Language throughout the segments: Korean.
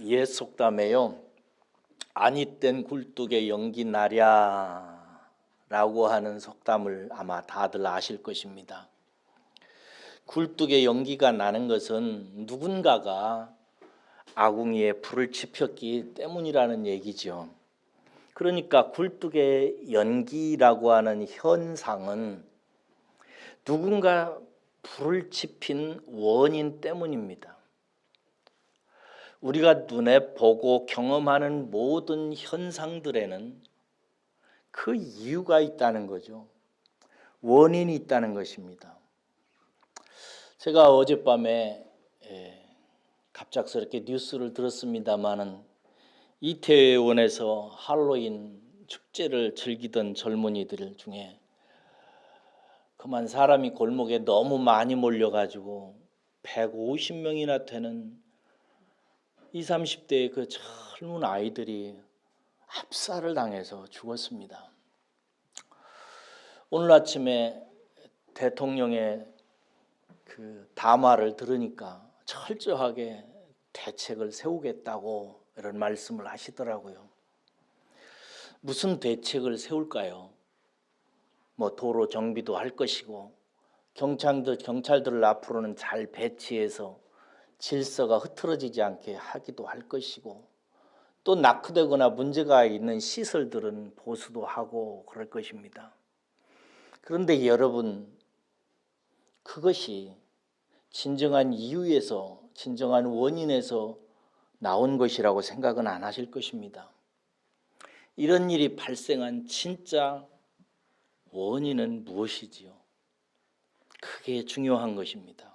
옛 속담에요, 아니 땐 굴뚝에 연기 나랴 라고 하는 속담을 아마 다들 아실 것입니다. 굴뚝에 연기가 나는 것은 누군가가 아궁이에 불을 지폈기 때문이라는 얘기죠. 그러니까 굴뚝에 연기라고 하는 현상은 누군가 불을 지핀 원인 때문입니다. 우리가 눈에 보고 경험하는 모든 현상들에는 그 이유가 있다는 거죠. 원인이 있다는 것입니다. 제가 어젯밤에 갑작스럽게 뉴스를 들었습니다마는 이태원에서 할로윈 축제를 즐기던 젊은이들 중에 그만 사람이 골목에 너무 많이 몰려가지고 150명이나 되는 20, 30대의 그 젊은 아이들이 압살을 당해서 죽었습니다. 오늘 아침에 대통령의 그 담화를 들으니까 철저하게 대책을 세우겠다고 이런 말씀을 하시더라고요. 무슨 대책을 세울까요? 뭐 도로 정비도 할 것이고 경찰들을 앞으로는 잘 배치해서 질서가 흐트러지지 않게 하기도 할 것이고, 또 낙후되거나 문제가 있는 시설들은 보수도 하고 그럴 것입니다. 그런데 여러분, 그것이 진정한 이유에서, 진정한 원인에서 나온 것이라고 생각은 안 하실 것입니다. 이런 일이 발생한 진짜 원인은 무엇이지요? 그게 중요한 것입니다.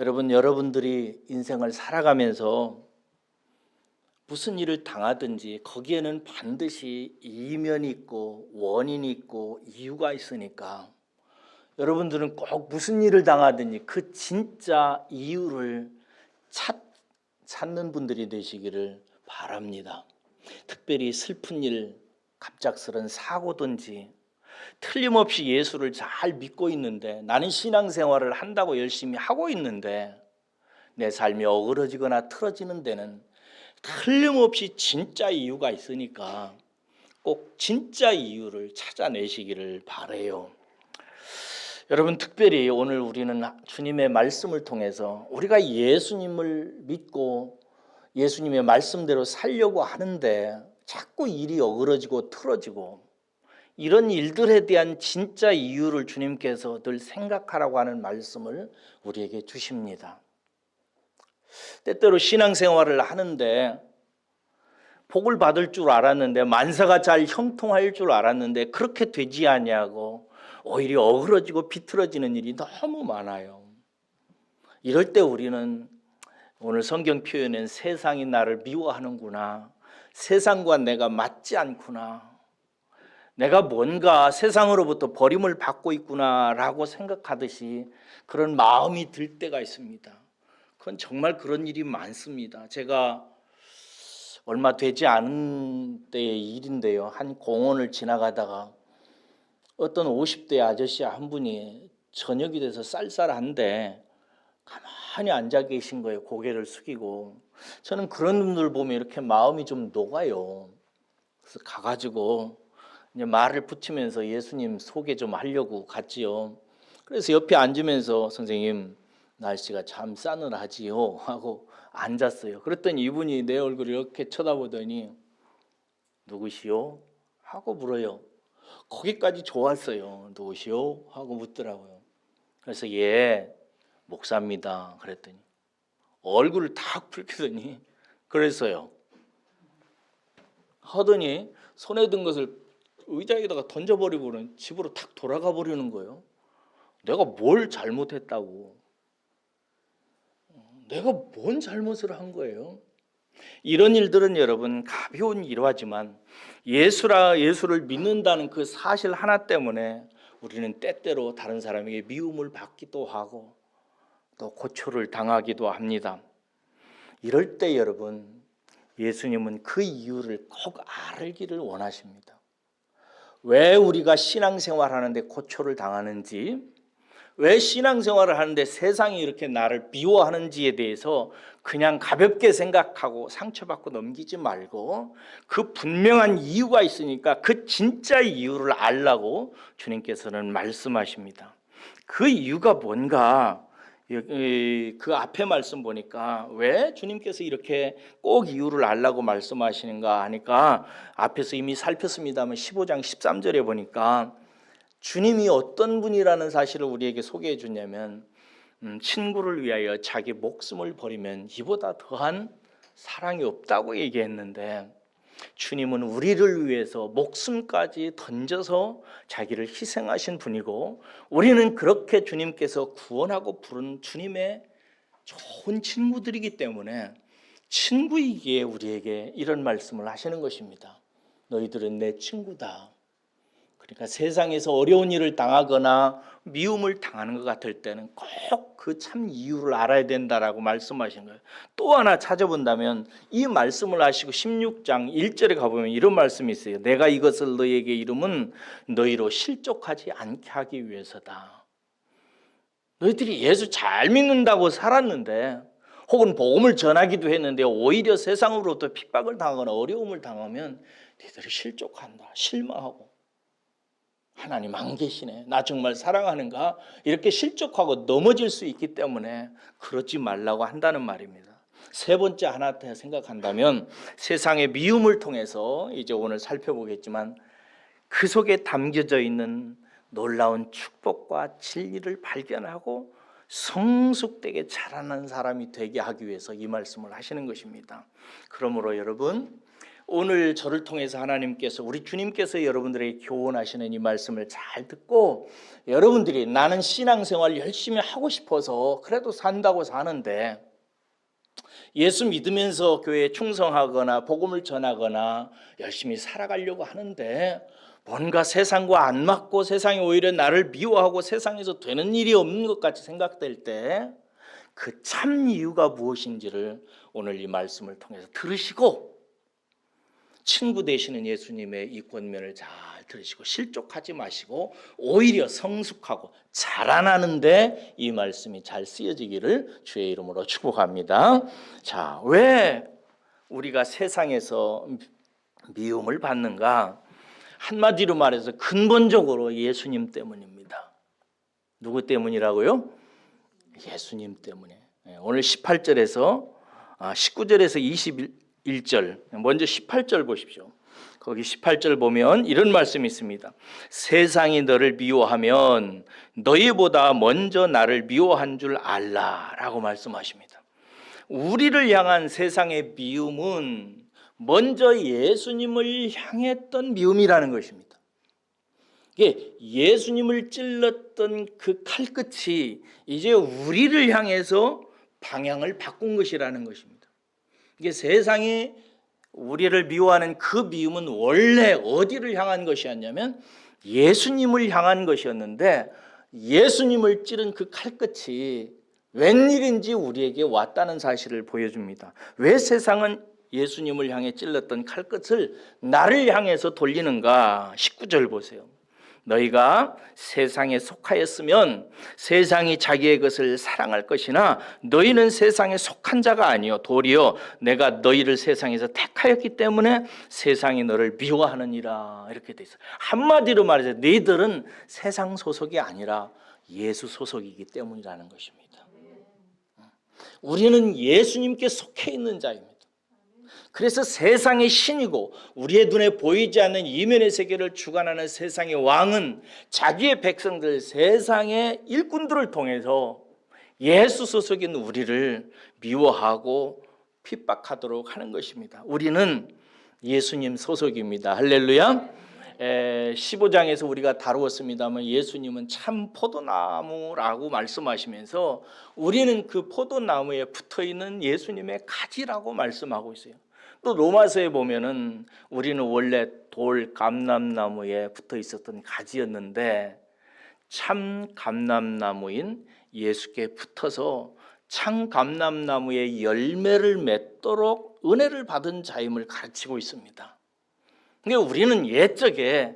여러분들이 인생을 살아가면서 무슨 일을 당하든지 거기에는 반드시 이면이 있고 원인이 있고 이유가 있으니까 여러분들은 꼭 무슨 일을 당하든지 그 진짜 이유를 찾는 분들이 되시기를 바랍니다. 특별히 슬픈 일, 갑작스런 사고든지 틀림없이 예수를 잘 믿고 있는데, 나는 신앙생활을 한다고 열심히 하고 있는데 내 삶이 어그러지거나 틀어지는 데는 틀림없이 진짜 이유가 있으니까 꼭 진짜 이유를 찾아내시기를 바라요. 여러분, 특별히 오늘 우리는 주님의 말씀을 통해서 우리가 예수님을 믿고 예수님의 말씀대로 살려고 하는데 자꾸 일이 어그러지고 틀어지고, 이런 일들에 대한 진짜 이유를 주님께서 늘 생각하라고 하는 말씀을 우리에게 주십니다. 때때로 신앙생활을 하는데 복을 받을 줄 알았는데, 만사가 잘 형통할 줄 알았는데 그렇게 되지 아니하고 오히려 어그러지고 비틀어지는 일이 너무 많아요. 이럴 때 우리는 오늘 성경 표현은 세상이 나를 미워하는구나, 세상과 내가 맞지 않구나, 내가 뭔가 세상으로부터 버림을 받고 있구나 라고 생각하듯이 그런 마음이 들 때가 있습니다. 그건 정말 그런 일이 많습니다. 제가 얼마 되지 않은 때의 일인데요, 한 공원을 지나가다가 어떤 50대 아저씨 한 분이 저녁이 돼서 쌀쌀한데 가만히 앉아 계신 거예요. 고개를 숙이고. 저는 그런 분들 보면 이렇게 마음이 좀 녹아요. 그래서 가가지고 이제 말을 붙이면서 예수님 소개 좀 하려고 갔지요. 그래서 옆에 앉으면서 선생님, 날씨가 참 싸늘하지요 하고 앉았어요. 그랬더니 이분이 내 얼굴을 이렇게 쳐다보더니 누구시오? 하고 물어요. 거기까지 좋았어요. 누구시오? 하고 묻더라고요. 그래서 예, 목사입니다. 그랬더니 얼굴을 탁 붉히더니 그랬어요. 하더니 손에 든 것을 의자에다가 던져버리고는 집으로 탁 돌아가 버리는 거예요. 내가 뭘 잘못했다고, 내가 뭔 잘못을 한 거예요? 이런 일들은 여러분 가벼운 일화지만 예수를 믿는다는 그 사실 하나 때문에 우리는 때때로 다른 사람에게 미움을 받기도 하고 또 고초를 당하기도 합니다. 이럴 때 여러분, 예수님은 그 이유를 꼭 알기를 원하십니다. 왜 우리가 신앙생활하는데 고초를 당하는지, 왜 신앙생활을 하는데 세상이 이렇게 나를 미워하는지에 대해서 그냥 가볍게 생각하고 상처받고 넘기지 말고 그 분명한 이유가 있으니까 그 진짜 이유를 알라고 주님께서는 말씀하십니다. 그 이유가 뭔가, 그 앞에 말씀 보니까 왜 주님께서 이렇게 꼭 이유를 알라고 말씀하시는가 하니까 앞에서 이미 살폈습니다만 15장 13절에 보니까 주님이 어떤 분이라는 사실을 우리에게 소개해 주냐면 친구를 위하여 자기 목숨을 버리면 이보다 더한 사랑이 없다고 얘기했는데, 주님은 우리를 위해서 목숨까지 던져서 자기를 희생하신 분이고, 우리는 그렇게 주님께서 구원하고 부른 주님의 좋은 친구들이기 때문에 친구이기에 우리에게 이런 말씀을 하시는 것입니다. 너희들은 내 친구다. 그러니까 세상에서 어려운 일을 당하거나 미움을 당하는 것 같을 때는 꼭 그 참 이유를 알아야 된다라고 말씀하신 거예요. 또 하나 찾아본다면 이 말씀을 하시고 16장 1절에 가보면 이런 말씀이 있어요. 내가 이것을 너희에게 이름은 너희로 실족하지 않게 하기 위해서다. 너희들이 예수 잘 믿는다고 살았는데, 혹은 복음을 전하기도 했는데 오히려 세상으로부터 핍박을 당하거나 어려움을 당하면 너희들이 실족한다, 실망하고 하나님 안 계시네, 나 정말 사랑하는가, 이렇게 실족하고 넘어질 수 있기 때문에 그러지 말라고 한다는 말입니다. 세 번째 하나 더 생각한다면 세상의 미움을 통해서 이제 오늘 살펴보겠지만 그 속에 담겨져 있는 놀라운 축복과 진리를 발견하고 성숙되게 자라는 사람이 되게 하기 위해서 이 말씀을 하시는 것입니다. 그러므로 여러분, 오늘 저를 통해서 하나님께서, 우리 주님께서 여러분들에게 교훈하시는 이 말씀을 잘 듣고, 여러분들이 나는 신앙생활 열심히 하고 싶어서 그래도 산다고 사는데, 예수 믿으면서 교회에 충성하거나 복음을 전하거나 열심히 살아가려고 하는데 뭔가 세상과 안 맞고 세상이 오히려 나를 미워하고 세상에서 되는 일이 없는 것 같이 생각될 때 그 참 이유가 무엇인지를 오늘 이 말씀을 통해서 들으시고, 친구 되시는 예수님의 이 권면을 잘 들으시고 실족하지 마시고 오히려 성숙하고 자라나는데 이 말씀이 잘 쓰여지기를 주의 이름으로 축복합니다. 자, 왜 우리가 세상에서 미움을 받는가? 한마디로 말해서 근본적으로 예수님 때문입니다. 누구 때문이라고요? 예수님 때문에. 오늘 18절에서 19절에서 21절, 먼저 18절 보십시오. 거기 18절 보면 이런 말씀이 있습니다. 세상이 너를 미워하면 너희보다 먼저 나를 미워한 줄 알라라고 말씀하십니다. 우리를 향한 세상의 미움은 먼저 예수님을 향했던 미움이라는 것입니다. 이게 예수님을 찔렀던 그 칼끝이 이제 우리를 향해서 방향을 바꾼 것이라는 것입니다. 이게 세상이 우리를 미워하는 그 미움은 원래 어디를 향한 것이었냐면 예수님을 향한 것이었는데, 예수님을 찌른 그 칼끝이 웬일인지 우리에게 왔다는 사실을 보여줍니다. 왜 세상은 예수님을 향해 찔렀던 칼끝을 나를 향해서 돌리는가? 19절 보세요. 너희가 세상에 속하였으면 세상이 자기의 것을 사랑할 것이나 너희는 세상에 속한 자가 아니요 도리어 내가 너희를 세상에서 택하였기 때문에 세상이 너를 미워하느니라. 이렇게 돼 있어요. 한마디로 말해서 너희들은 세상 소속이 아니라 예수 소속이기 때문이라는 것입니다. 우리는 예수님께 속해 있는 자입니다. 그래서 세상의 신이고 우리의 눈에 보이지 않는 이면의 세계를 주관하는 세상의 왕은 자기의 백성들, 세상의 일꾼들을 통해서 예수 소속인 우리를 미워하고 핍박하도록 하는 것입니다. 우리는 예수님 소속입니다. 할렐루야. 15장에서 우리가 다루었습니다만 예수님은 참 포도나무라고 말씀하시면서 우리는 그 포도나무에 붙어있는 예수님의 가지라고 말씀하고 있어요. 또 로마서에 보면은 우리는 원래 돌 감람나무에 붙어 있었던 가지였는데 참 감람나무인 예수께 붙어서 참 감람나무의 열매를 맺도록 은혜를 받은 자임을 가르치고 있습니다. 그러니까 우리는 옛적에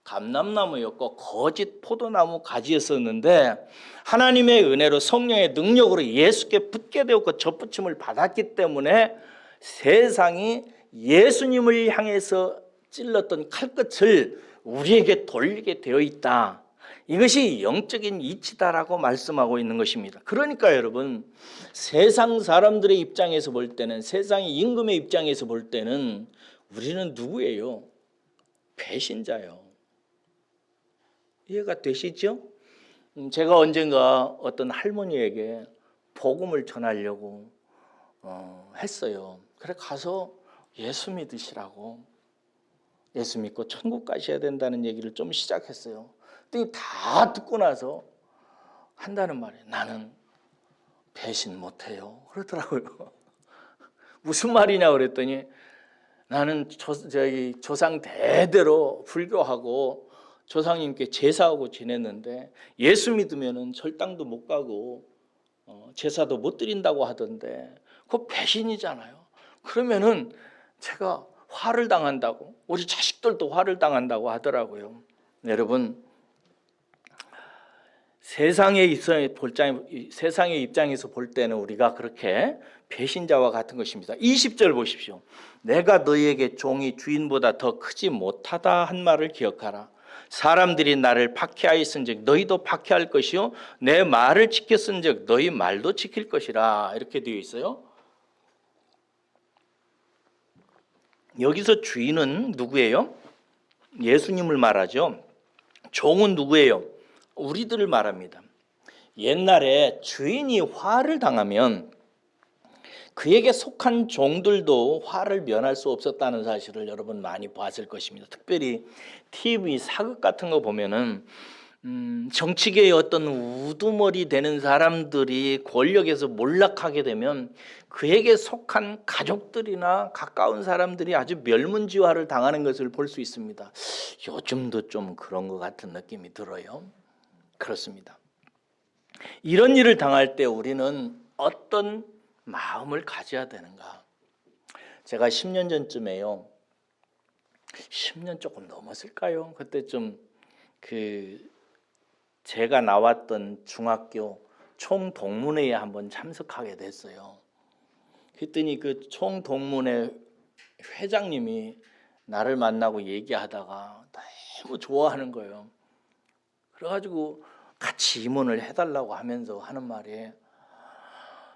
감람나무였고 거짓 포도나무 가지였었는데 하나님의 은혜로 성령의 능력으로 예수께 붙게 되었고 접붙임을 받았기 때문에 세상이 예수님을 향해서 찔렀던 칼끝을 우리에게 돌리게 되어 있다. 이것이 영적인 이치다라고 말씀하고 있는 것입니다. 그러니까 여러분, 세상 사람들의 입장에서 볼 때는, 세상의 임금의 입장에서 볼 때는 우리는 누구예요? 배신자요. 이해가 되시죠? 제가 언젠가 어떤 할머니에게 복음을 전하려고 했어요. 그래 가서 예수 믿으시라고, 예수 믿고 천국 가셔야 된다는 얘기를 좀 시작했어요. 근데 다 듣고 나서 한다는 말이에요. 나는 배신 못해요. 그러더라고요. 무슨 말이냐 그랬더니 나는 조상 대대로 불교하고 조상님께 제사하고 지냈는데 예수 믿으면은 절당도 못 가고 제사도 못 드린다고 하던데 그거 배신이잖아요. 그러면은 제가 화를 당한다고, 우리 자식들도 화를 당한다고 하더라고요. 여러분, 세상의 입장에서 볼 때는 우리가 그렇게 배신자와 같은 것입니다. 20절 보십시오. 내가 너희에게 종이 주인보다 더 크지 못하다 한 말을 기억하라. 사람들이 나를 박해하였은즉 너희도 박해할 것이요 내 말을 지켰은즉 너희 말도 지킬 것이라. 이렇게 되어 있어요. 여기서 주인은 누구예요? 예수님을 말하죠. 종은 누구예요? 우리들을 말합니다. 옛날에 주인이 화를 당하면 그에게 속한 종들도 화를 면할 수 없었다는 사실을 여러분 많이 봤을 것입니다. 특별히 TV 사극 같은 거 보면은 정치계의 어떤 우두머리 되는 사람들이 권력에서 몰락하게 되면 그에게 속한 가족들이나 가까운 사람들이 아주 멸문지화를 당하는 것을 볼 수 있습니다. 요즘도 좀 그런 것 같은 느낌이 들어요. 그렇습니다. 이런 일을 당할 때 우리는 어떤 마음을 가져야 되는가? 제가 10년 전쯤에요. 10년 조금 넘었을까요? 그때쯤 제가 나왔던 중학교 총동문회에 한번 참석하게 됐어요. 그랬더니 그 총동문회 회장님이 나를 만나고 얘기하다가 너무 좋아하는 거예요. 그래가지고 같이 임원을 해달라고 하면서 하는 말에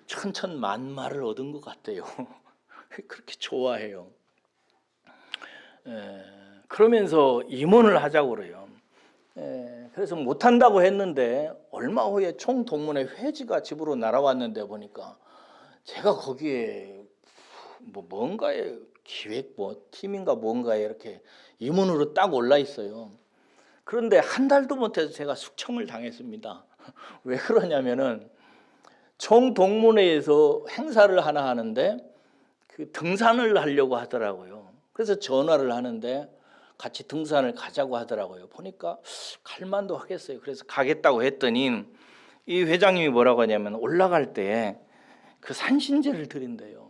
천천만마를 얻은 것 같아요. 그렇게 좋아해요. 그러면서 임원을 하자고 그래요. 그래서 못한다고 했는데 얼마 후에 총동문회 회지가 집으로 날아왔는데 보니까 제가 거기에 뭔가에 기획 팀인가 뭔가에 이렇게 임원으로 딱 올라 있어요. 그런데 한 달도 못해서 제가 숙청을 당했습니다. 왜 그러냐면은 총동문회에서 행사를 하나 하는데 그 등산을 하려고 하더라고요. 그래서 전화를 하는데 같이 등산을 가자고 하더라고요. 보니까 갈만도 하겠어요. 그래서 가겠다고 했더니 이 회장님이 뭐라고 하냐면 올라갈 때 그 산신제를 드린대요.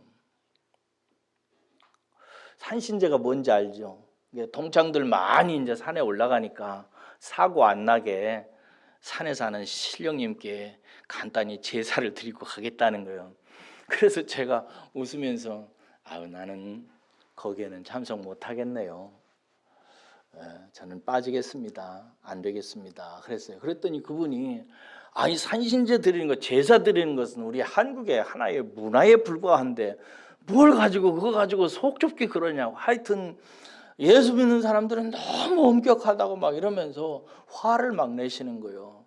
산신제가 뭔지 알죠? 동창들 많이 이제 산에 올라가니까 사고 안 나게 산에 사는 신령님께 간단히 제사를 드리고 가겠다는 거예요. 그래서 제가 웃으면서 나는 거기에는 참석 못 하겠네요. 저는 빠지겠습니다. 안 되겠습니다. 그랬어요. 그랬더니 그분이 산신제 드리는 것, 제사 드리는 것은 우리 한국의 하나의 문화에 불과한데 뭘 가지고 그거 가지고 속 좁게 그러냐고. 하여튼 예수 믿는 사람들은 너무 엄격하다고 막 이러면서 화를 막 내시는 거예요.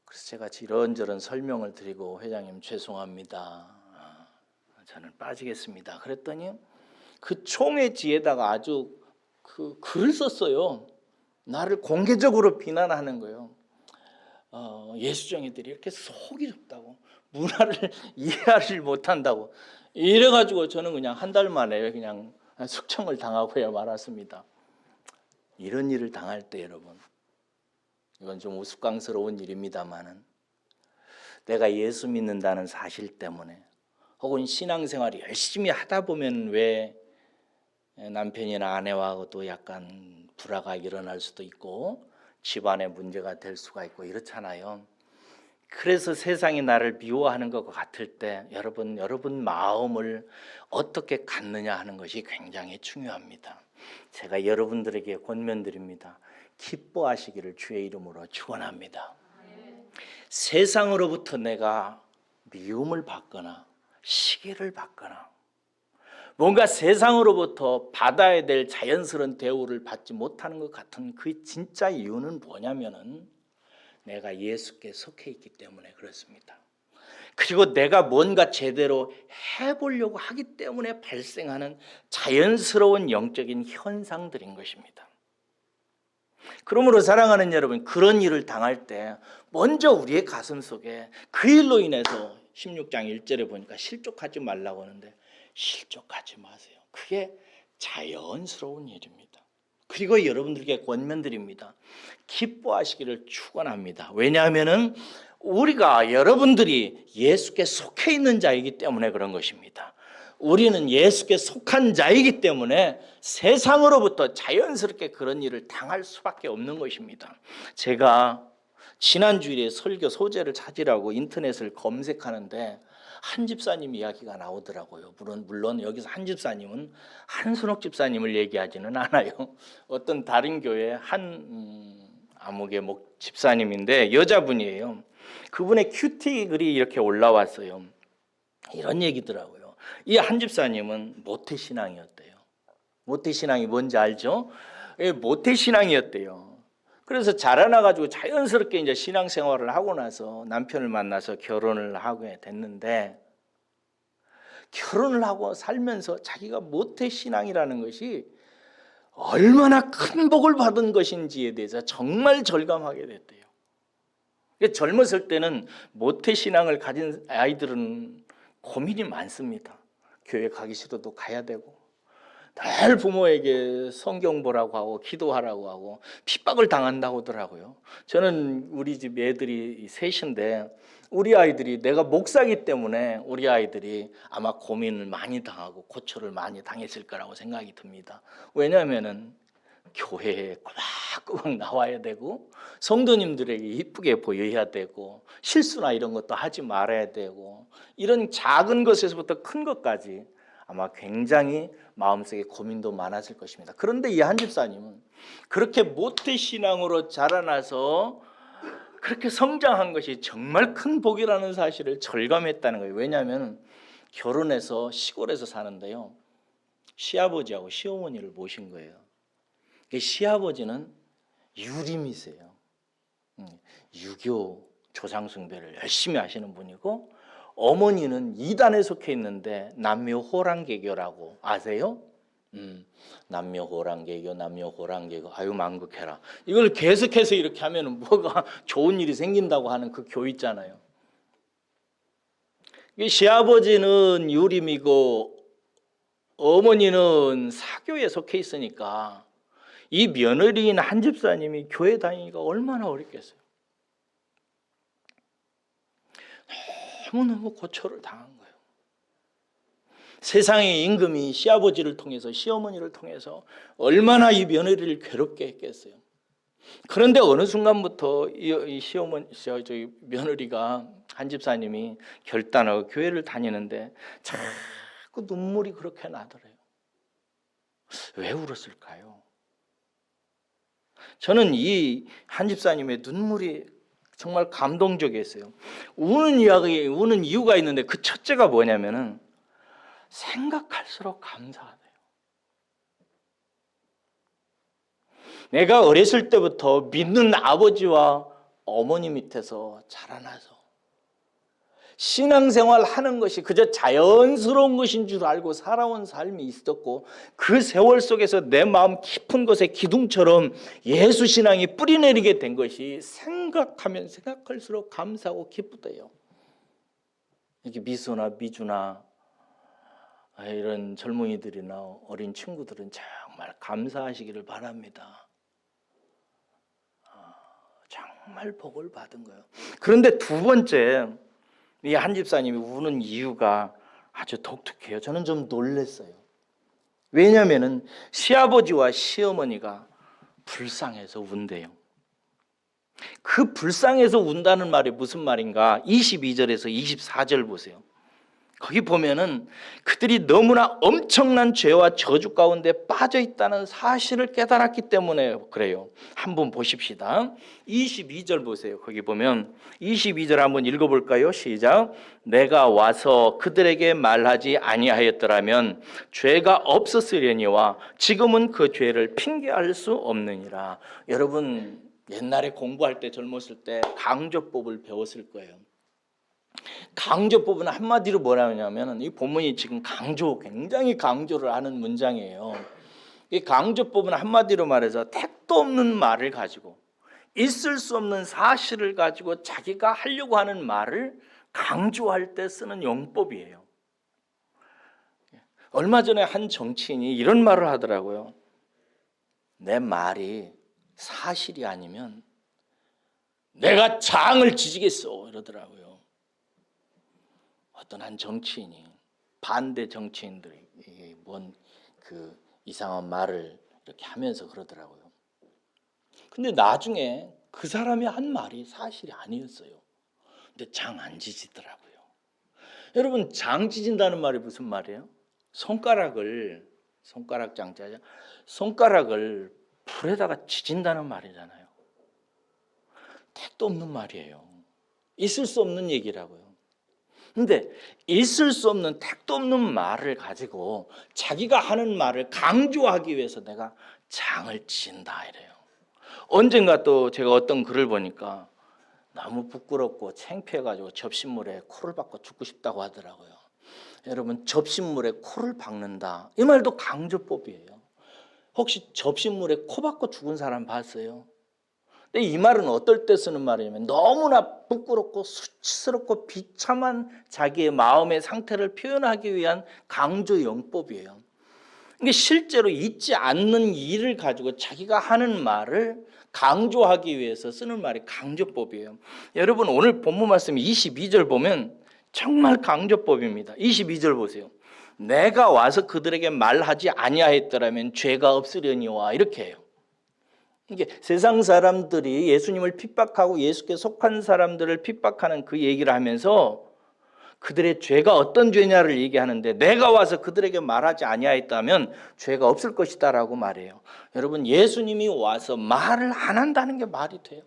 그래서 제가 이런저런 설명을 드리고 회장님 죄송합니다. 저는 빠지겠습니다. 그랬더니 그 총의 지에다가 아주 그 글을 썼어요. 나를 공개적으로 비난하는 거예요. 예수쟁이들이 이렇게 속이 좁다고, 문화를 이해하지 못한다고. 이래가지고 저는 그냥 한 달 만에 그냥 숙청을 당하고야 말았습니다. 이런 일을 당할 때 여러분, 이건 좀 우스꽝스러운 일입니다만은 내가 예수 믿는다는 사실 때문에 혹은 신앙생활을 열심히 하다 보면 왜 남편이나 아내와도 약간 불화가 일어날 수도 있고 집안에 문제가 될 수가 있고 이렇잖아요. 그래서 세상이 나를 미워하는 것 같을 때 여러분 마음을 어떻게 갖느냐 하는 것이 굉장히 중요합니다. 제가 여러분들에게 권면드립니다. 기뻐하시기를 주의 이름으로 축원합니다. 세상으로부터 내가 미움을 받거나 시기를 받거나 뭔가 세상으로부터 받아야 될 자연스러운 대우를 받지 못하는 것 같은 그 진짜 이유는 뭐냐면은 내가 예수께 속해 있기 때문에 그렇습니다. 그리고 내가 뭔가 제대로 해보려고 하기 때문에 발생하는 자연스러운 영적인 현상들인 것입니다. 그러므로 사랑하는 여러분, 그런 일을 당할 때 먼저 우리의 가슴 속에 그 일로 인해서 16장 1절에 보니까 실족하지 말라고 하는데 실족하지 마세요. 그게 자연스러운 일입니다. 그리고 여러분들께 권면드립니다. 기뻐하시기를 축원합니다. 왜냐하면은 우리가 여러분들이 예수께 속해 있는 자이기 때문에 그런 것입니다. 우리는 예수께 속한 자이기 때문에 세상으로부터 자연스럽게 그런 일을 당할 수밖에 없는 것입니다. 제가 지난 주일에 설교 소재를 찾으라고 인터넷을 검색하는데 한 집사님 이야기가 나오더라고요. 물론 여기서 한 집사님은 한순옥 집사님을 얘기하지는 않아요. 어떤 다른 교회 한 암흑의 목 집사님인데 여자분이에요. 그분의 큐티 글이 이렇게 올라왔어요. 이런 얘기더라고요. 이 한 집사님은 모태신앙이었대요. 모태신앙이 뭔지 알죠? 모태신앙이었대요. 그래서 자라나가지고 자연스럽게 이제 신앙생활을 하고 나서 남편을 만나서 결혼을 하게 됐는데 결혼을 하고 살면서 자기가 모태신앙이라는 것이 얼마나 큰 복을 받은 것인지에 대해서 정말 절감하게 됐대요. 젊었을 때는 모태신앙을 가진 아이들은 고민이 많습니다. 교회 가기 싫어도 가야 되고 늘 부모에게 성경 보라고 하고 기도하라고 하고 핍박을 당한다고 하더라고요. 저는 우리 집 애들이 셋인데 우리 아이들이 내가 목사기 때문에 우리 아이들이 아마 고민을 많이 당하고 고초를 많이 당했을 거라고 생각이 듭니다. 왜냐하면은 교회에 꼬박꼬박 나와야 되고 성도님들에게 이쁘게 보여야 되고 실수나 이런 것도 하지 말아야 되고 이런 작은 것에서부터 큰 것까지 아마 굉장히 마음속에 고민도 많았을 것입니다. 그런데 이 한 집사님은 그렇게 모태신앙으로 자라나서 그렇게 성장한 것이 정말 큰 복이라는 사실을 절감했다는 거예요. 왜냐하면 결혼해서 시골에서 사는데요. 시아버지하고 시어머니를 모신 거예요. 시아버지는 유림이세요. 유교 조상숭배를 열심히 하시는 분이고 어머니는 이단에 속해 있는데 남묘호랑개교라고 아세요? 남묘호랑개교 아유 망극해라. 이걸 계속해서 이렇게 하면 뭐가 좋은 일이 생긴다고 하는 그 교 있잖아요. 시아버지는 유림이고 어머니는 사교에 속해 있으니까 이 며느리인 한 집사님이 교회 다니기가 얼마나 어렵겠어요. 너무너무 고초를 당한 거예요. 세상의 임금이 시아버지를 통해서 시어머니를 통해서 얼마나 이 며느리를 괴롭게 했겠어요. 그런데 어느 순간부터 이 며느리가 한 집사님이 결단하고 교회를 다니는데 자꾸 눈물이 그렇게 나더래요. 왜 울었을까요? 저는 이 한 집사님의 눈물이 정말 감동적이었어요. 우는 이유가 있는데 그 첫째가 뭐냐면은 생각할수록 감사하대요. 내가 어렸을 때부터 믿는 아버지와 어머니 밑에서 자라나서 신앙생활 하는 것이 그저 자연스러운 것인 줄 알고 살아온 삶이 있었고 그 세월 속에서 내 마음 깊은 곳에 기둥처럼 예수 신앙이 뿌리내리게 된 것이 생각하면 생각할수록 감사하고 기쁘대요. 이렇게 미소나 미주나 이런 젊은이들이나 어린 친구들은 정말 감사하시기를 바랍니다. 정말 복을 받은 거예요. 그런데 두 번째, 이 한 집사님이 우는 이유가 아주 독특해요. 저는 좀 놀랐어요. 왜냐하면 시아버지와 시어머니가 불쌍해서 운대요. 그 불쌍해서 운다는 말이 무슨 말인가? 22절에서 24절 보세요. 거기 보면은 그들이 너무나 엄청난 죄와 저주 가운데 빠져 있다는 사실을 깨달았기 때문에 그래요. 한번 보십시다. 22절 보세요. 거기 보면 22절 한번 읽어볼까요? 시작. 내가 와서 그들에게 말하지 아니하였더라면 죄가 없었으려니와 지금은 그 죄를 핑계할 수 없느니라. 여러분 옛날에 공부할 때 젊었을 때 강조법을 배웠을 거예요. 강조법은 한마디로 뭐라냐면 이 본문이 지금 굉장히 강조를 하는 문장이에요. 이 강조법은 한마디로 말해서 택도 없는 말을 가지고 있을 수 없는 사실을 가지고 자기가 하려고 하는 말을 강조할 때 쓰는 용법이에요. 얼마 전에 한 정치인이 이런 말을 하더라고요. 내 말이 사실이 아니면 내가 장을 지지겠어 이러더라고요. 어떤 한 정치인이 반대 정치인들이 뭔 그 이상한 말을 이렇게 하면서 그러더라고요. 근데 나중에 그 사람이 한 말이 사실이 아니었어요. 근데 장 안 지지더라고요. 여러분 장 지진다는 말이 무슨 말이에요? 손가락을 불에다가 지진다는 말이잖아요. 택도 없는 말이에요. 있을 수 없는 얘기라고요. 근데 있을 수 없는 택도 없는 말을 가지고 자기가 하는 말을 강조하기 위해서 내가 장을 친다 이래요. 언젠가 또 제가 어떤 글을 보니까 너무 부끄럽고 창피해가지고 접신물에 코를 박고 죽고 싶다고 하더라고요. 여러분 접신물에 코를 박는다 이 말도 강조법이에요. 혹시 접신물에 코 박고 죽은 사람 봤어요? 근데 이 말은 어떨 때 쓰는 말이냐면 너무나 부끄럽고 수치스럽고 비참한 자기의 마음의 상태를 표현하기 위한 강조 용법이에요. 이게 실제로 있지 않는 일을 가지고 자기가 하는 말을 강조하기 위해서 쓰는 말이 강조법이에요. 여러분 오늘 본문 말씀 22절 보면 정말 강조법입니다. 22절 보세요. 내가 와서 그들에게 말하지 아니하였더라면 죄가 없으려니와 이렇게 해요. 이게 세상 사람들이 예수님을 핍박하고 예수께 속한 사람들을 핍박하는 그 얘기를 하면서 그들의 죄가 어떤 죄냐를 얘기하는데 내가 와서 그들에게 말하지 아니하였다면 죄가 없을 것이다 라고 말해요. 여러분 예수님이 와서 말을 안 한다는 게 말이 돼요?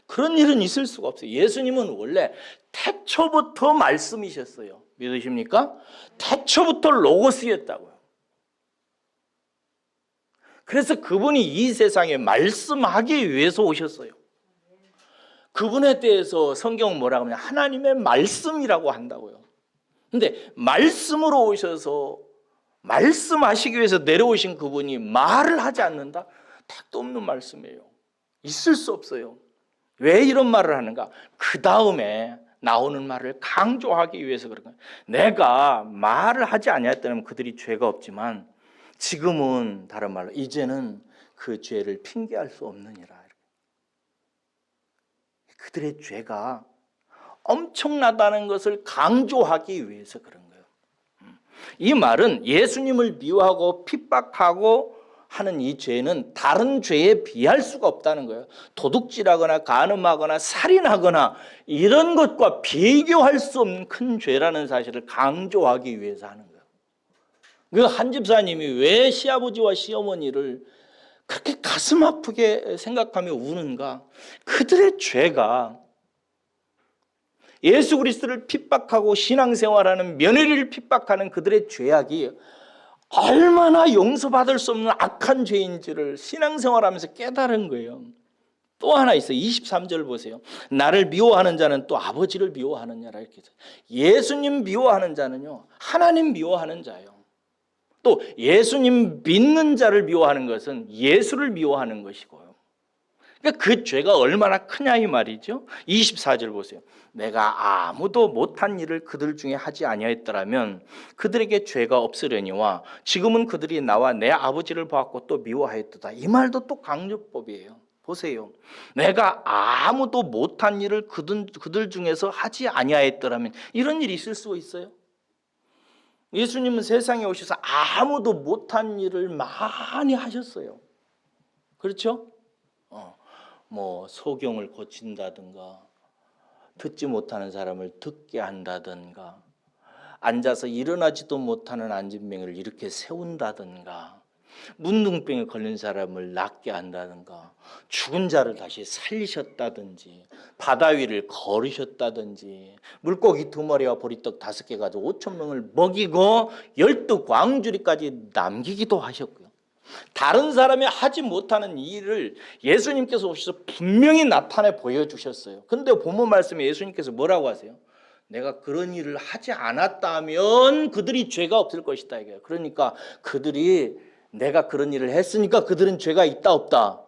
그런 일은 있을 수가 없어요. 예수님은 원래 태초부터 말씀이셨어요. 믿으십니까? 태초부터 로고스였다고요. 그래서 그분이 이 세상에 말씀하기 위해서 오셨어요. 그분에 대해서 성경은 뭐라고 하면 하나님의 말씀이라고 한다고요. 근데 말씀으로 오셔서 말씀하시기 위해서 내려오신 그분이 말을 하지 않는다? 택도 없는 말씀이에요. 있을 수 없어요. 왜 이런 말을 하는가? 그 다음에 나오는 말을 강조하기 위해서 그런 거예요. 내가 말을 하지 아니했다면 그들이 죄가 없지만 지금은 다른 말로 이제는 그 죄를 핑계할 수 없느니라. 그들의 죄가 엄청나다는 것을 강조하기 위해서 그런 거예요. 이 말은 예수님을 미워하고 핍박하고 하는 이 죄는 다른 죄에 비할 수가 없다는 거예요. 도둑질하거나 간음하거나 살인하거나 이런 것과 비교할 수 없는 큰 죄라는 사실을 강조하기 위해서 하는 거예요. 그 한 집사님이 왜 시아버지와 시어머니를 그렇게 가슴 아프게 생각하며 우는가? 그들의 죄가 예수 그리스도를 핍박하고 신앙생활하는 며느리를 핍박하는 그들의 죄악이 얼마나 용서받을 수 없는 악한 죄인지를 신앙생활하면서 깨달은 거예요. 또 하나 있어요. 23절 보세요. 나를 미워하는 자는 또 아버지를 미워하느냐라 이렇게 해서 예수님 미워하는 자는요 하나님 미워하는 자예요. 또 예수님 믿는 자를 미워하는 것은 예수를 미워하는 것이고요. 그러니까 그 죄가 얼마나 크냐 이 말이죠. 24절 보세요. 내가 아무도 못한 일을 그들 중에 하지 아니하였더라면 그들에게 죄가 없으려니와 지금은 그들이 나와 내 아버지를 보았고 또 미워하였도다. 이 말도 또 강조법이에요. 보세요. 내가 아무도 못한 일을 그들 중에서 하지 아니하였더라면 이런 일이 있을 수 있어요? 예수님은 세상에 오셔서 아무도 못한 일을 많이 하셨어요. 그렇죠? 뭐 소경을 고친다든가, 듣지 못하는 사람을 듣게 한다든가, 앉아서 일어나지도 못하는 안진뱅이를 이렇게 세운다든가, 문둥병에 걸린 사람을 낫게 한다든가, 죽은 자를 다시 살리셨다든지, 바다 위를 걸으셨다든지, 물고기 2마리와 보리떡 5개 가지고 5,000명을 먹이고 12광주리까지 남기기도 하셨고요. 다른 사람이 하지 못하는 일을 예수님께서 오셔서 분명히 나타내 보여주셨어요. 그런데 본문 말씀에 예수님께서 뭐라고 하세요? 내가 그런 일을 하지 않았다면 그들이 죄가 없을 것이다 이거예요. 그러니까 그들이 내가 그런 일을 했으니까 그들은 죄가 있다 없다.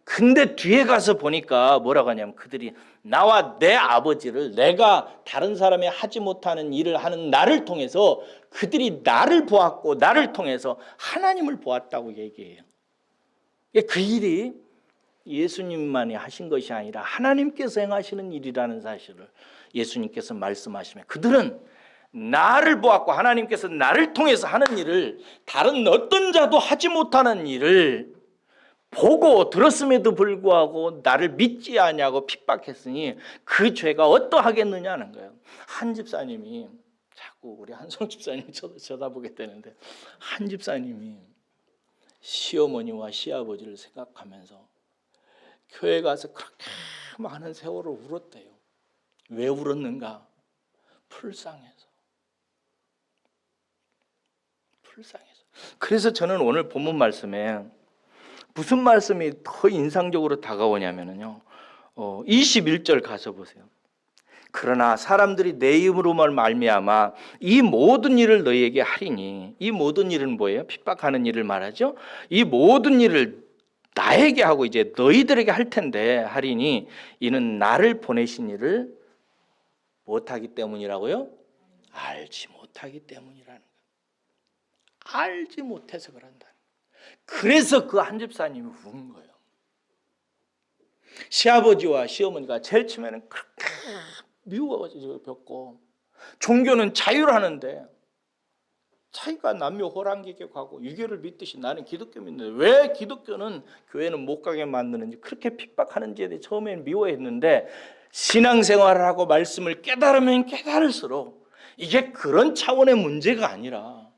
근데 뒤에 가서 보니까 뭐라고 하냐면 그들이 나와 내 아버지를, 내가 다른 사람이 하지 못하는 일을 하는 나를 통해서 그들이 나를 보았고 나를 통해서 하나님을 보았다고 얘기해요. 그 일이 예수님만이 하신 것이 아니라 하나님께서 행하시는 일이라는 사실을 예수님께서 말씀하시면 그들은 나를 보았고 하나님께서 나를 통해서 하는 일을 다른 어떤 자도 하지 못하는 일을 보고 들었음에도 불구하고 나를 믿지 아니하고 핍박했으니 그 죄가 어떠하겠느냐는 거예요. 한 집사님이, 자꾸 우리 한송 집사님 쳐다보게 되는데, 한 집사님이 시어머니와 시아버지를 생각하면서 교회 가서 그렇게 많은 세월을 울었대요. 왜 울었는가? 불쌍해서. 그래서 저는 오늘 본문 말씀에 무슨 말씀이 더 인상적으로 다가오냐면요, 21절 가서 보세요. 그러나 사람들이 내 이름으로만 말미암아 이 모든 일을 너희에게 하리니, 이 모든 일은 뭐예요? 핍박하는 일을 말하죠. 이 모든 일을 나에게 하고 이제 너희들에게 할 텐데 하리니 이는 나를 보내신 이를 못하기 때문이라고요? 알지 못하기 때문이라는 거예요. 알지 못해서 그런다. 그래서 그 한 집사님이 운 거예요. 시아버지와 시어머니가 제일 처음에는 그렇게 미워졌고, 종교는 자유라는데 자기가 남녀 호랑객에 가고 유교를 믿듯이 나는 기독교 믿는데 왜 기독교는 교회는 못 가게 만드는지, 그렇게 핍박하는지에 대해 처음에는 미워했는데 신앙생활을 하고 말씀을 깨달으면 깨달을수록 이게 그런 차원의 문제가 아니라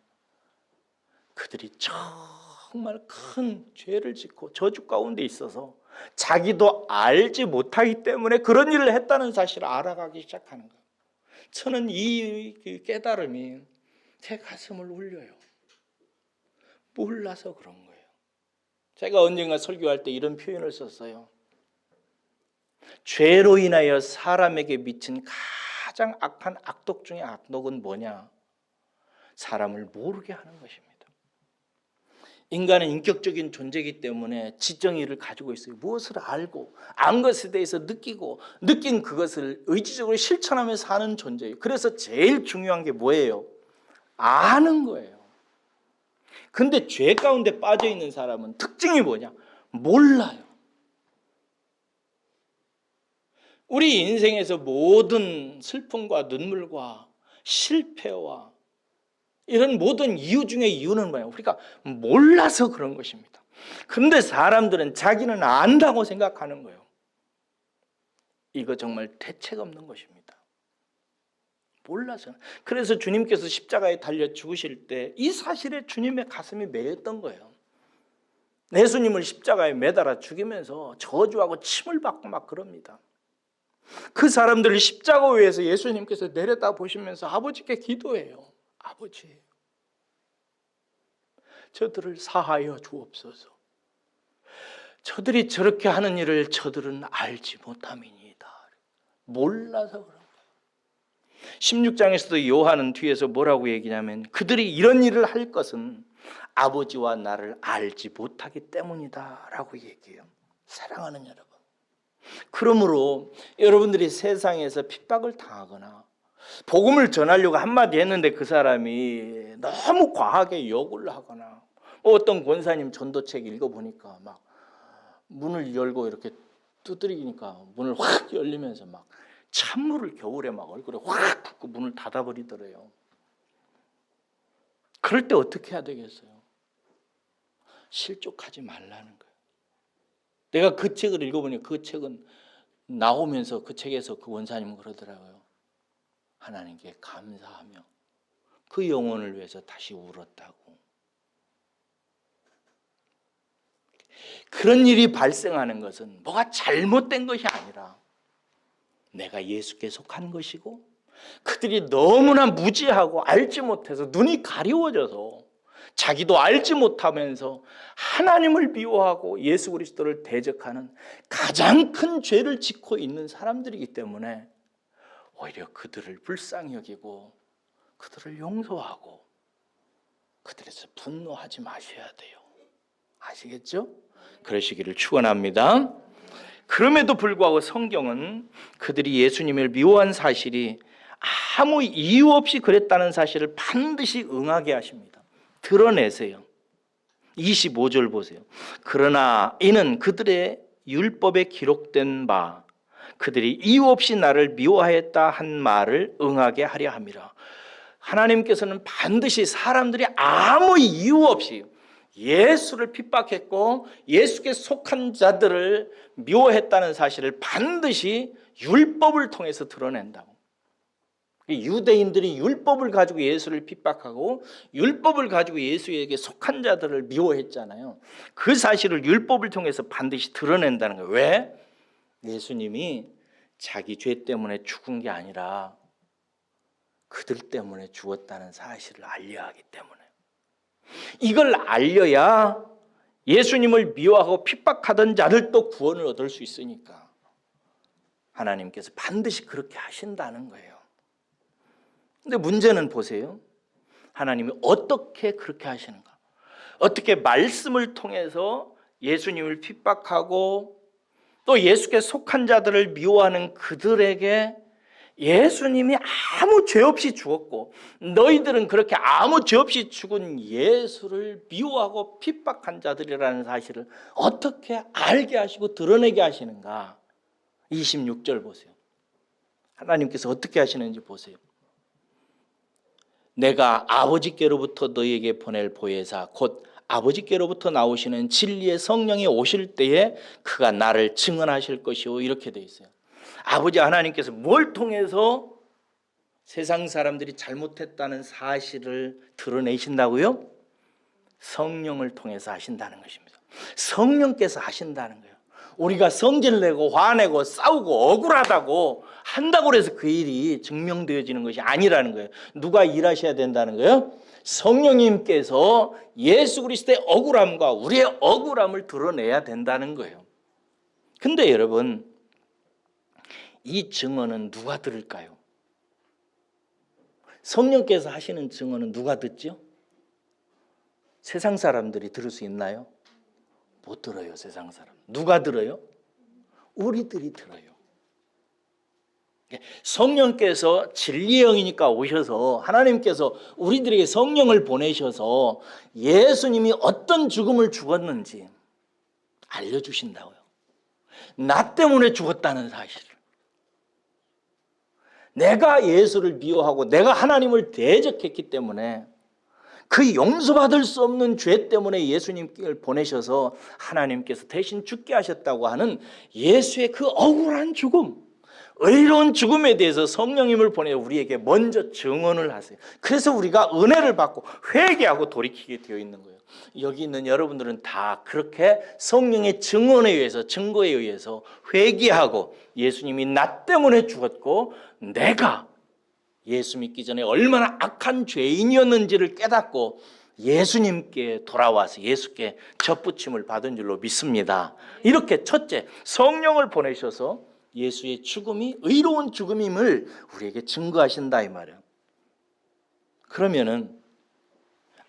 그들이 정말 큰 죄를 짓고 저주 가운데 있어서 자기도 알지 못하기 때문에 그런 일을 했다는 사실을 알아가기 시작하는 거예요. 저는 이 깨달음이 제 가슴을 울려요. 몰라서 그런 거예요. 제가 언젠가 설교할 때 이런 표현을 썼어요. 죄로 인하여 사람에게 미친 가장 악한 악독 중에 악독은 뭐냐? 사람을 모르게 하는 것입니다. 인간은 인격적인 존재이기 때문에 지정의를 가지고 있어요. 무엇을 알고 안 것에 대해서 느끼고 느낀 그것을 의지적으로 실천하며 사는 존재예요. 그래서 제일 중요한 게 뭐예요? 아는 거예요. 근데 죄 가운데 빠져 있는 사람은 특징이 뭐냐? 몰라요. 우리 인생에서 모든 슬픔과 눈물과 실패와 이런 모든 이유 중에 이유는 뭐예요? 우리가 몰라서 그런 것입니다. 그런데 사람들은 자기는 안다고 생각하는 거예요. 이거 정말 대책 없는 것입니다. 몰라서. 그래서 주님께서 십자가에 달려 죽으실 때 이 사실에 주님의 가슴이 메였던 거예요. 예수님을 십자가에 매달아 죽이면서 저주하고 침을 받고 막 그럽니다. 그 사람들을 십자가 위에서 예수님께서 내려다 보시면서 아버지께 기도해요. 아버지, 저들을 사하여 주옵소서. 저들이 저렇게 하는 일을 저들은 알지 못함이니이다. 몰라서 그런 거예요. 16장에서도 요한은 뒤에서 뭐라고 얘기냐면 그들이 이런 일을 할 것은 아버지와 나를 알지 못하기 때문이다 라고 얘기해요. 사랑하는 여러분, 그러므로 여러분들이 세상에서 핍박을 당하거나 복음을 전하려고 한마디 했는데 그 사람이 너무 과하게 욕을 하거나, 어떤 권사님 전도책 읽어보니까 막 문을 열고 이렇게 두드리니까 문을 확 열리면서 막 찬물을 겨울에 막 얼굴에 확 붓고 문을 닫아버리더래요. 그럴 때 어떻게 해야 되겠어요? 실족하지 말라는 거예요. 내가 그 책을 읽어보니 그 책은 나오면서 그 책에서 그 원사님은 그러더라고요. 하나님께 감사하며 그 영혼을 위해서 다시 울었다고. 그런 일이 발생하는 것은 뭐가 잘못된 것이 아니라 내가 예수께 속한 것이고 그들이 너무나 무지하고 알지 못해서 눈이 가리워져서 자기도 알지 못하면서 하나님을 미워하고 예수 그리스도를 대적하는 가장 큰 죄를 짓고 있는 사람들이기 때문에 오히려 그들을 불쌍히 여기고 그들을 용서하고 그들에서 분노하지 마셔야 돼요. 아시겠죠? 그러시기를 축원합니다. 그럼에도 불구하고 성경은 그들이 예수님을 미워한 사실이 아무 이유 없이 그랬다는 사실을 반드시 응하게 하십니다. 드러내세요. 25절 보세요. 그러나 이는 그들의 율법에 기록된 바 그들이 이유 없이 나를 미워하였다 한 말을 응하게 하려 함이라. 하나님께서는 반드시 사람들이 아무 이유 없이 예수를 핍박했고 예수께 속한 자들을 미워했다는 사실을 반드시 율법을 통해서 드러낸다고. 유대인들이 율법을 가지고 예수를 핍박하고 율법을 가지고 예수에게 속한 자들을 미워했잖아요. 그 사실을 율법을 통해서 반드시 드러낸다는 거예요. 왜? 예수님이 자기 죄 때문에 죽은 게 아니라 그들 때문에 죽었다는 사실을 알려야 하기 때문에. 이걸 알려야 예수님을 미워하고 핍박하던 자들도 구원을 얻을 수 있으니까 하나님께서 반드시 그렇게 하신다는 거예요. 근데 문제는 보세요. 하나님이 어떻게 그렇게 하시는가? 어떻게 말씀을 통해서 예수님을 핍박하고 또 예수께 속한 자들을 미워하는 그들에게 예수님이 아무 죄 없이 죽었고 너희들은 그렇게 아무 죄 없이 죽은 예수를 미워하고 핍박한 자들이라는 사실을 어떻게 알게 하시고 드러내게 하시는가? 26절 보세요. 하나님께서 어떻게 하시는지 보세요. 내가 아버지께로부터 너희에게 보낼 보혜사 곧 아버지께로부터 나오시는 진리의 성령이 오실 때에 그가 나를 증언하실 것이요 이렇게 돼 있어요. 아버지 하나님께서 뭘 통해서 세상 사람들이 잘못했다는 사실을 드러내신다고요? 성령을 통해서 하신다는 것입니다. 성령께서 하신다는 거예요. 우리가 성질 내고 화내고 싸우고 억울하다고 한다고 해서 그 일이 증명되어지는 것이 아니라는 거예요. 누가 일하셔야 된다는 거예요? 성령님께서 예수 그리스도의 억울함과 우리의 억울함을 드러내야 된다는 거예요. 근데 여러분, 이 증언은 누가 들을까요? 성령께서 하시는 증언은 누가 듣죠? 세상 사람들이 들을 수 있나요? 못 들어요. 세상 사람. 누가 들어요? 우리들이 들어요. 성령께서 진리의 영이니까 오셔서 하나님께서 우리들에게 성령을 보내셔서 예수님이 어떤 죽음을 죽었는지 알려주신다고요. 나 때문에 죽었다는 사실을. 내가 예수를 미워하고 내가 하나님을 대적했기 때문에 그 용서받을 수 없는 죄 때문에 예수님을 보내셔서 하나님께서 대신 죽게 하셨다고 하는 예수의 그 억울한 죽음, 의로운 죽음에 대해서 성령님을 보내 우리에게 먼저 증언을 하세요. 그래서 우리가 은혜를 받고 회개하고 돌이키게 되어 있는 거예요. 여기 있는 여러분들은 다 그렇게 성령의 증언에 의해서 증거에 의해서 회개하고 예수님이 나 때문에 죽었고 내가 예수 믿기 전에 얼마나 악한 죄인이었는지를 깨닫고 예수님께 돌아와서 예수께 접붙임을 받은 줄로 믿습니다. 이렇게 첫째, 성령을 보내셔서 예수의 죽음이 의로운 죽음임을 우리에게 증거하신다 이 말이에요. 그러면은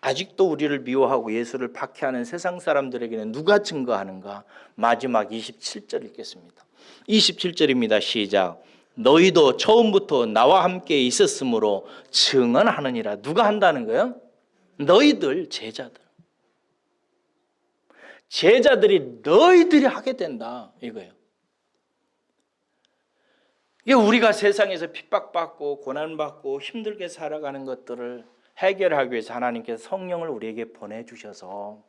아직도 우리를 미워하고 예수를 박해하는 세상 사람들에게는 누가 증거하는가? 마지막 27절 읽겠습니다. 27절입니다. 시작. 너희도 처음부터 나와 함께 있었으므로 증언하느니라. 누가 한다는 거예요? 너희들 제자들. 제자들이 너희들이 하게 된다 이거예요. 이게 우리가 세상에서 핍박받고 고난받고 힘들게 살아가는 것들을 해결하기 위해서 하나님께서 성령을 우리에게 보내주셔서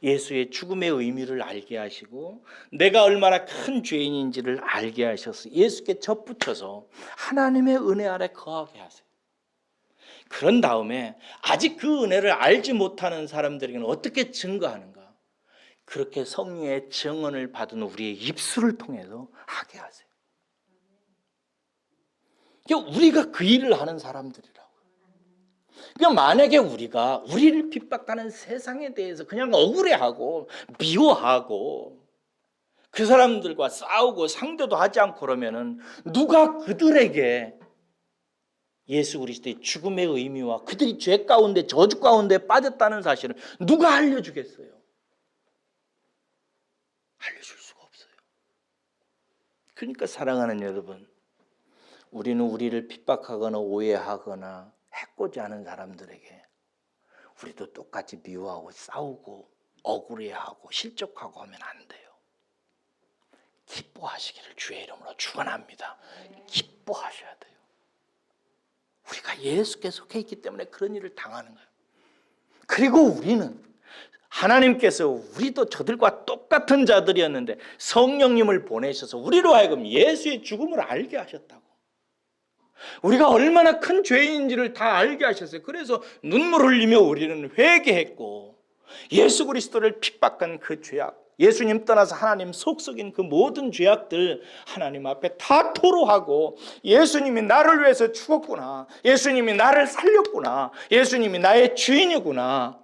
예수의 죽음의 의미를 알게 하시고 내가 얼마나 큰 죄인인지를 알게 하셔서 예수께 접붙여서 하나님의 은혜 아래 거하게 하세요. 그런 다음에 아직 그 은혜를 알지 못하는 사람들에게는 어떻게 증거하는가? 그렇게 성령의 증언을 받은 우리의 입술을 통해서 하게 하세요. 우리가 그 일을 하는 사람들이라고. 그러니까 만약에 우리가 우리를 핍박하는 세상에 대해서 그냥 억울해하고 미워하고 그 사람들과 싸우고 상대도 하지 않고 그러면은 누가 그들에게 예수 그리스도의 죽음의 의미와 그들이 죄 가운데 저주 가운데 빠졌다는 사실을 누가 알려주겠어요? 알려줄 수가 없어요. 그러니까 사랑하는 여러분, 우리는 우리를 핍박하거나 오해하거나 해코지 하는 사람들에게 우리도 똑같이 미워하고 싸우고 억울해하고 실족하고 하면 안 돼요. 기뻐하시기를 주의 이름으로 축원합니다. 기뻐하셔야 돼요. 우리가 예수께 속해 있기 때문에 그런 일을 당하는 거예요. 그리고 우리는 하나님께서 우리도 저들과 똑같은 자들이었는데 성령님을 보내셔서 우리로 하여금 예수의 죽음을 알게 하셨다고. 우리가 얼마나 큰 죄인인지를 다 알게 하셨어요. 그래서 눈물 흘리며 우리는 회개했고 예수 그리스도를 핍박한 그 죄악, 예수님 떠나서 하나님 속썩인 그 모든 죄악들 하나님 앞에 다 토로하고 예수님이 나를 위해서 죽었구나, 예수님이 나를 살렸구나, 예수님이 나의 주인이구나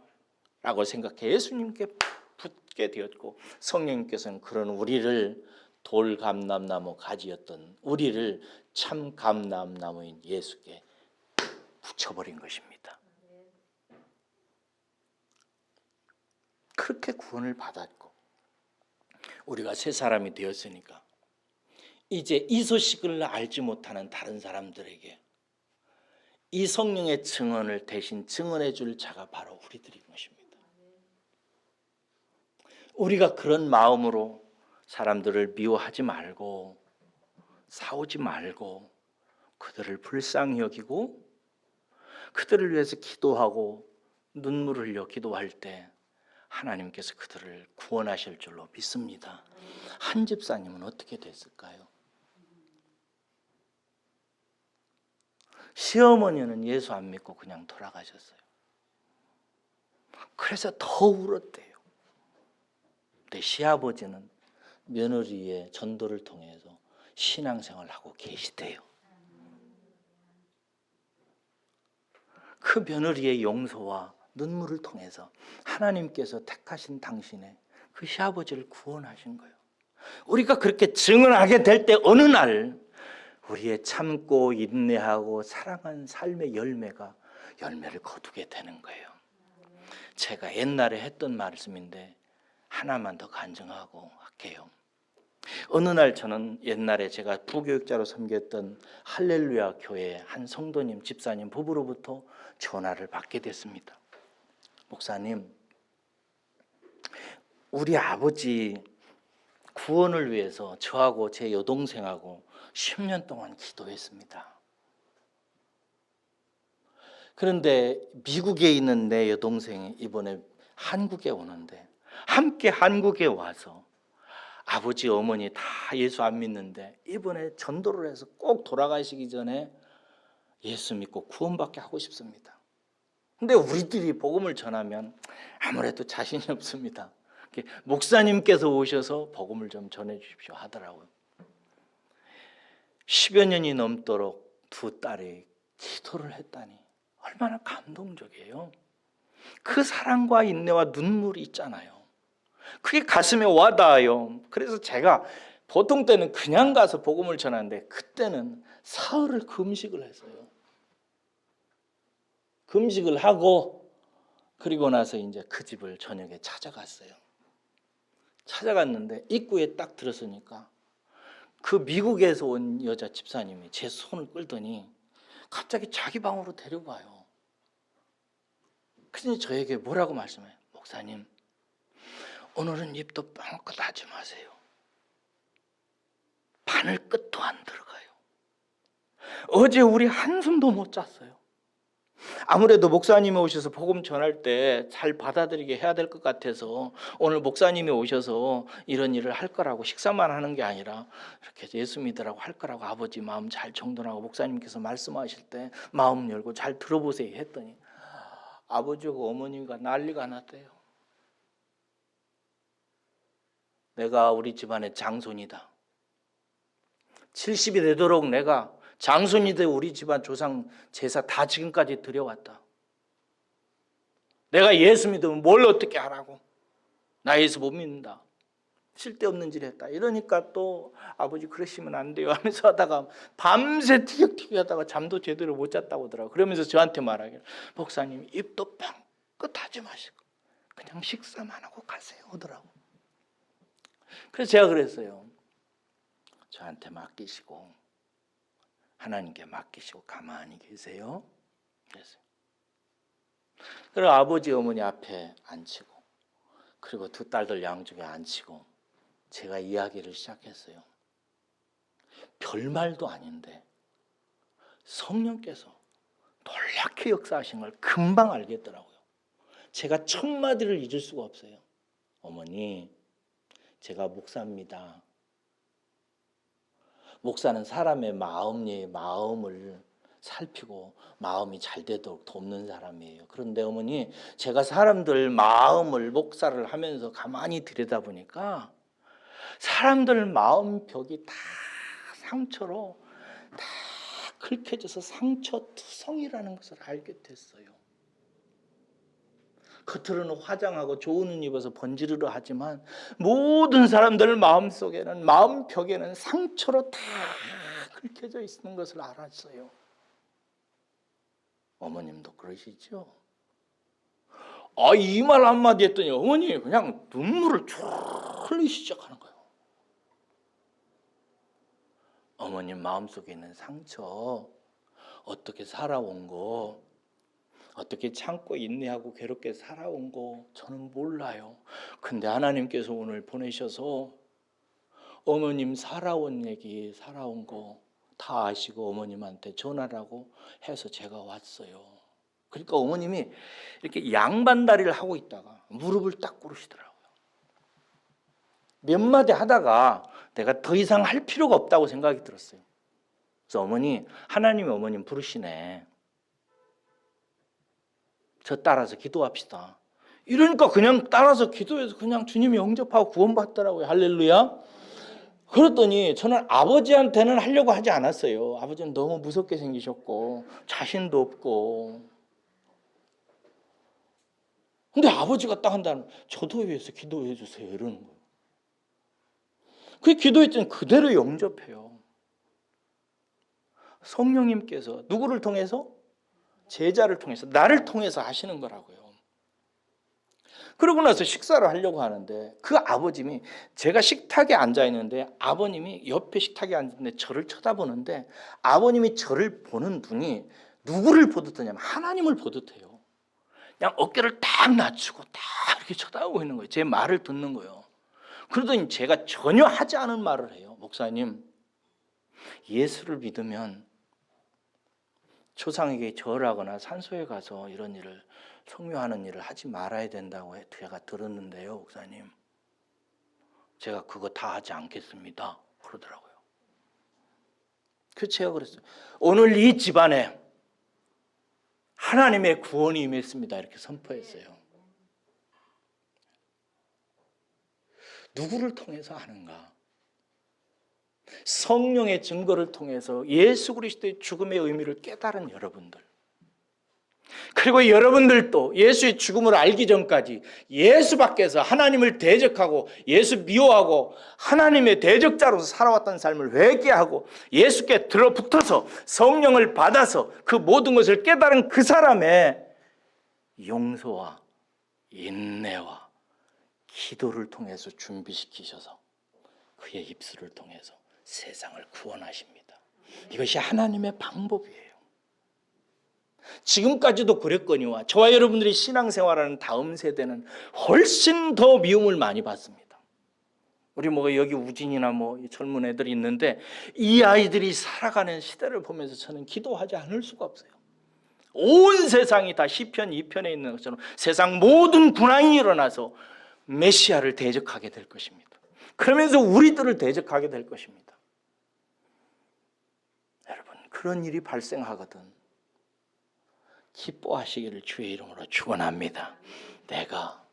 라고 생각해 예수님께 붙게 되었고 성령님께서는 그런 우리를 돌감람나무 가지였던 우리를 참 감람나무인 예수께 붙여버린 것입니다. 그렇게 구원을 받았고 우리가 새 사람이 되었으니까 이제 이 소식을 알지 못하는 다른 사람들에게 이 성령의 증언을 대신 증언해 줄 자가 바로 우리들인 것입니다. 우리가 그런 마음으로 사람들을 미워하지 말고 싸우지 말고 그들을 불쌍히 여기고 그들을 위해서 기도하고 눈물을 흘려 기도할 때 하나님께서 그들을 구원하실 줄로 믿습니다. 한 집사님은 어떻게 됐을까요? 시어머니는 예수 안 믿고 그냥 돌아가셨어요. 그래서 더 울었대요. 근데 시아버지는 며느리의 전도를 통해서 신앙생활을 하고 계시대요. 그 며느리의 용서와 눈물을 통해서 하나님께서 택하신 당신의 그 시아버지를 구원하신 거예요. 우리가 그렇게 증언하게 될 때 어느 날 우리의 참고 인내하고 사랑한 삶의 열매를 거두게 되는 거예요. 제가 옛날에 했던 말씀인데 하나만 더 간증하고 할게요. 어느 날 저는 옛날에 제가 부교육자로 섬겼던 할렐루야 교회 한 성도님 집사님 부부로부터 전화를 받게 됐습니다. 목사님, 우리 아버지 구원을 위해서 저하고 제 여동생하고 10년 동안 기도했습니다. 그런데 미국에 있는 내 여동생이 이번에 한국에 오는데 함께 한국에 와서 아버지 어머니 다 예수 안 믿는데 이번에 전도를 해서 꼭 돌아가시기 전에 예수 믿고 구원받게 하고 싶습니다. 근데 우리들이 복음을 전하면 아무래도 자신이 없습니다. 목사님께서 오셔서 복음을 좀 전해 주십시오 하더라고요. 10여 년이 넘도록 두 딸이 기도를 했다니 얼마나 감동적이에요. 그 사랑과 인내와 눈물이 있잖아요. 그게 가슴에 와닿아요. 그래서 제가 보통 때는 그냥 가서 복음을 전하는데 그때는 사흘을 금식을 했어요. 금식을 하고 그리고 나서 이제 그 집을 저녁에 찾아갔어요. 찾아갔는데 입구에 딱 들었으니까 그 미국에서 온 여자 집사님이 제 손을 끌더니 갑자기 자기 방으로 데려가요. 그러니 저에게 뭐라고 말씀해요? 목사님, 오늘은 입도 뻥끗 하지 마세요. 바늘 끝도 안 들어가요. 어제 우리 한숨도 못 잤어요. 아무래도 목사님이 오셔서 복음 전할 때 잘 받아들이게 해야 될 것 같아서 오늘 목사님이 오셔서 이런 일을 할 거라고, 식사만 하는 게 아니라 이렇게 예수 믿으라고 할 거라고 아버지 마음 잘 정돈하고 목사님께서 말씀하실 때 마음 열고 잘 들어보세요 했더니 아버지하고 어머니가 난리가 났대요. 내가 우리 집안의 장손이다. 70이 되도록 내가 장손이 돼 우리 집안 조상 제사 다 지금까지 드려왔다. 내가 예수 믿으면 뭘 어떻게 하라고. 나 예수 못 믿는다. 쓸데없는 짓 했다. 이러니까 또 아버지 그러시면 안 돼요 하면서 하다가 밤새 티격태격 하다가 잠도 제대로 못 잤다고 하더라고요. 그러면서 저한테 말하길, 목사님 입도 뻥끗 하지 마시고 그냥 식사만 하고 가세요 하더라고요. 그래서 제가 그랬어요. 저한테 맡기시고 하나님께 맡기시고 가만히 계세요. 그랬어요. 그리고 아버지 어머니 앞에 앉히고 그리고 두 딸들 양쪽에 앉히고 제가 이야기를 시작했어요. 별말도 아닌데 성령께서 놀랍게 역사하신 걸 금방 알겠더라고요. 제가 첫 마디를 잊을 수가 없어요. 어머니, 제가 목사입니다. 목사는 사람의 마음을 살피고 마음이 잘 되도록 돕는 사람이에요. 그런데 어머니, 제가 사람들 마음을 목사를 하면서 가만히 들여다보니까 사람들 마음 벽이 다 상처로 다 긁혀져서 상처투성이라는 것을 알게 됐어요. 겉으로는 화장하고 좋은 옷 입어서 번지르르 하지만 모든 사람들 마음속에는, 마음 벽에는 상처로 다 긁혀져 있는 것을 알았어요. 어머님도 그러시죠? 이 말 한마디 했더니 어머니 그냥 눈물을 쭉 흘리기 시작하는 거예요. 어머님 마음속에 있는 상처, 어떻게 살아온 거, 어떻게 참고 인내하고 괴롭게 살아온 거 저는 몰라요. 근데 하나님께서 오늘 보내셔서 어머님 살아온 얘기, 살아온 거 다 아시고 어머님한테 전하라고 해서 제가 왔어요. 그러니까 어머님이 이렇게 양반다리를 하고 있다가 무릎을 딱 꿇으시더라고요. 몇 마디 하다가 내가 더 이상 할 필요가 없다고 생각이 들었어요. 그래서 어머니, 하나님이 어머님 부르시네. 저 따라서 기도합시다. 이러니까 그냥 따라서 기도해서 그냥 주님이 영접하고 구원받더라고요. 할렐루야. 그랬더니 저는 아버지한테는 하려고 하지 않았어요. 아버지는 너무 무섭게 생기셨고 자신도 없고. 근데 아버지가 딱 한다는, 저도 위해서 기도해 주세요 이러는 거예요. 그 기도했더니 그대로 영접해요. 성령님께서 누구를 통해서? 제자를 통해서, 나를 통해서 하시는 거라고요. 그러고 나서 식사를 하려고 하는데 그 아버님이, 제가 식탁에 앉아 있는데 아버님이 옆에 식탁에 앉았는데 저를 쳐다보는데 아버님이 저를 보는 눈이 누구를 보듯 하냐면 하나님을 보듯 해요. 그냥 어깨를 딱 낮추고 딱 이렇게 쳐다보고 있는 거예요. 제 말을 듣는 거예요. 그러더니 제가 전혀 하지 않은 말을 해요. 목사님, 예수를 믿으면 조상에게 절하거나 산소에 가서 이런 일을, 성묘하는 일을 하지 말아야 된다고 제가 들었는데요, 목사님. 제가 그거 다 하지 않겠습니다. 그러더라고요. 그래서 제가 그랬어요. 오늘 이 집안에 하나님의 구원이 임했습니다. 이렇게 선포했어요. 누구를 통해서 하는가? 성령의 증거를 통해서 예수 그리스도의 죽음의 의미를 깨달은 여러분들, 그리고 여러분들도 예수의 죽음을 알기 전까지 예수 밖에서 하나님을 대적하고 예수 미워하고 하나님의 대적자로서 살아왔던 삶을 회개하고 예수께 들어붙어서 성령을 받아서 그 모든 것을 깨달은 그 사람의 용서와 인내와 기도를 통해서 준비시키셔서 그의 입술을 통해서 세상을 구원하십니다. 이것이 하나님의 방법이에요. 지금까지도 그랬거니와 저와 여러분들이 신앙생활하는 다음 세대는 훨씬 더 미움을 많이 받습니다. 우리 여기 우진이나 젊은 애들이 있는데 이 아이들이 살아가는 시대를 보면서 저는 기도하지 않을 수가 없어요. 온 세상이 다 시편 2편에 있는 것처럼 세상 모든 군왕이 일어나서 메시아를 대적하게 될 것입니다. 그러면서 우리들을 대적하게 될 것입니다. 여러분, 그런 일이 발생하거든 기뻐하시기를 주의 이름으로 축원합니다. 내가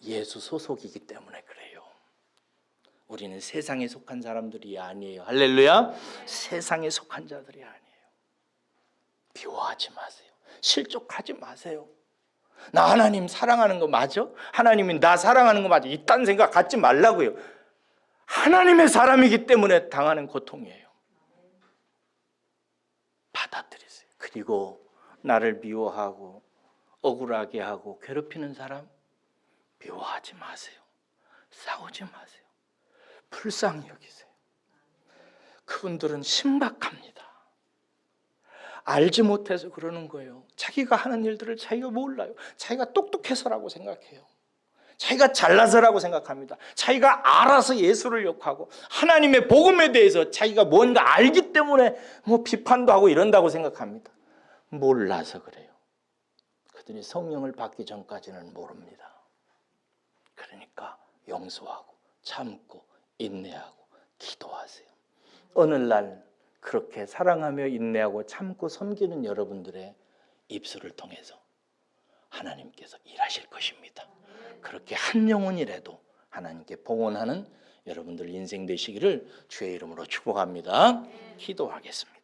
예수 소속이기 때문에 그래요. 우리는 세상에 속한 사람들이 아니에요. 할렐루야. 세상에 속한 자들이 아니에요. 비워하지 마세요. 실족하지 마세요. 나 하나님 사랑하는 거 맞아? 하나님이 나 사랑하는 거 맞아? 이딴 생각 갖지 말라고요. 하나님의 사람이기 때문에 당하는 고통이에요. 받아들이세요. 그리고 나를 미워하고 억울하게 하고 괴롭히는 사람 미워하지 마세요. 싸우지 마세요. 불쌍히 여기세요. 그분들은 신박합니다. 알지 못해서 그러는 거예요. 자기가 하는 일들을 자기가 몰라요. 자기가 똑똑해서라고 생각해요. 자기가 잘나서라고 생각합니다. 자기가 알아서 예수를 욕하고 하나님의 복음에 대해서 자기가 뭔가 알기 때문에 비판도 하고 이런다고 생각합니다. 몰라서 그래요. 그들이 성령을 받기 전까지는 모릅니다. 그러니까 용서하고 참고 인내하고 기도하세요. 어느 날 그렇게 사랑하며 인내하고 참고 섬기는 여러분들의 입술을 통해서 하나님께서 일하실 것입니다. 그렇게 한 영혼이라도 하나님께 봉헌하는 여러분들 인생 되시기를 주의 이름으로 축복합니다. 기도하겠습니다.